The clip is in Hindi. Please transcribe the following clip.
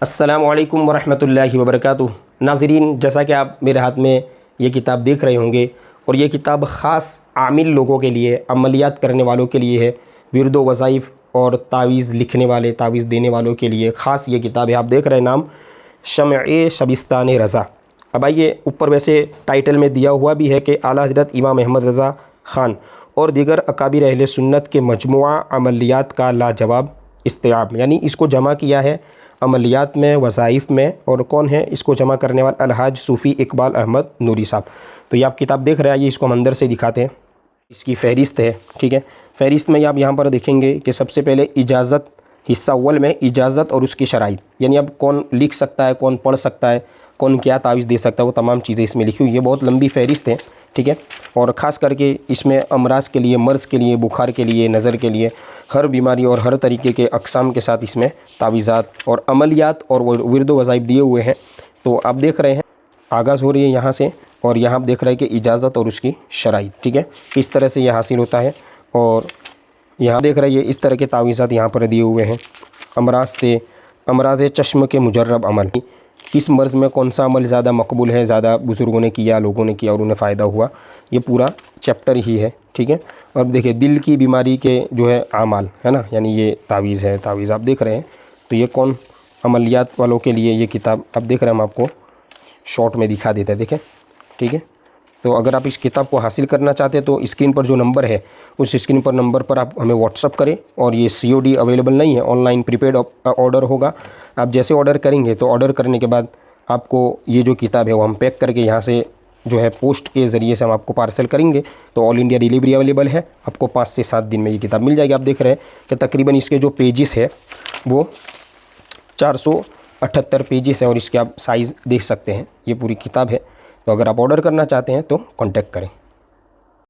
अस्सलामुअलैकुम वरहमतुल्लाहि वबरकातुहू। नाज़रीन, जैसा कि आप मेरे हाथ में ये किताब देख रहे होंगे और ये किताब ख़ास आमिल लोगों के लिए, अमलियात करने वालों के लिए है, विर्द व वज़ाइफ़ और तावीज़ लिखने वाले, तावीज़ देने वालों के लिए ख़ास ये किताब है। आप देख रहे हैं नाम शम्अ शबिस्तान रज़ा। अब आइए, ऊपर वैसे टाइटल में दिया हुआ भी है कि आला हज़रत इमाम अहमद रज़ा ख़ान और दीगर अकाबिर अहले सुन्नत के मजमुआ अमलियात का लाजवाब इस्तिआब, यानी इसको जमा किया है अमलियात में, वज़ाइफ़ में। और कौन है इसको जमा करने वाला? अलहाज सूफ़ी इकबाल अहमद नूरी साहब। तो ये आप किताब देख रहे हैं, ये इसको हम अंदर से दिखाते हैं। इसकी फ़हरिस्त है, ठीक है। फ़हरिस्त में आप यहाँ पर देखेंगे कि सबसे पहले इजाज़त, हिस्सा अव्वल में इजाज़त और उसकी शराइत, यानी अब कौन लिख सकता है, कौन पढ़ सकता है, कौन क्या तावीज़ दे सकता है, वो तमाम चीज़ें इसमें लिखी हुई है। बहुत लंबी फ़हरिस्त है, ठीक है। और ख़ास करके इसमें अमराज़ के लिए, मर्ज़ के लिए, बुखार के लिए, नज़र के लिए, हर बीमारी और हर तरीके के अक़साम के साथ इसमें तावीज़ात और अमलियात और विर्द वज़ाइफ़ दिए हुए हैं। तो आप देख रहे हैं आगाज़ हो रही है यहाँ से, और यहाँ आप देख रहे हैं कि इजाज़त और उसकी शराइत, ठीक है, किस तरह से यह हासिल होता है। और यहाँ देख रहे हैं इस तरह के तावीज़ात यहाँ पर दिए हुए हैं। अमराज़ से, अमराज़ चश्म के मुजर्रब अमल, किस मर्ज़ में कौन सा अमल ज़्यादा मकबूल है, ज़्यादा बुज़ुर्गों ने किया, लोगों ने किया और उन्हें फ़ायदा हुआ, ये पूरा चैप्टर ही है, ठीक है। और देखिए दिल की बीमारी के जो है आमाल है ना, यानी ये तावीज़ है, तावीज़ आप देख रहे हैं। तो ये कौन अमलियात वालों के लिए ये किताब आप देख रहे हैं, हम आपको शॉर्ट में दिखा देते हैं, देखें, ठीक है। तो अगर आप इस किताब को हासिल करना चाहते हैं तो स्क्रीन पर जो नंबर है, उस स्क्रीन पर नंबर पर आप हमें व्हाट्सअप करें। और ये COD अवेलेबल नहीं है, ऑनलाइन प्रीपेड ऑर्डर होगा। आप जैसे ऑर्डर करेंगे तो ऑर्डर करने के बाद आपको ये जो किताब है वो हम पैक करके यहाँ से जो है पोस्ट के ज़रिए से हम आपको पार्सल करेंगे। तो ऑल इंडिया डिलीवरी अवेलेबल है, आपको 5 से 7 दिन में ये किताब मिल जाएगी। आप देख रहे हैं कि तकरीबन इसके जो पेजेस है वो 478 पेजेस हैं और इसके आप साइज़ देख सकते हैं। ये पूरी किताब है। तो अगर आप ऑर्डर करना चाहते हैं तो कॉन्टैक्ट करें।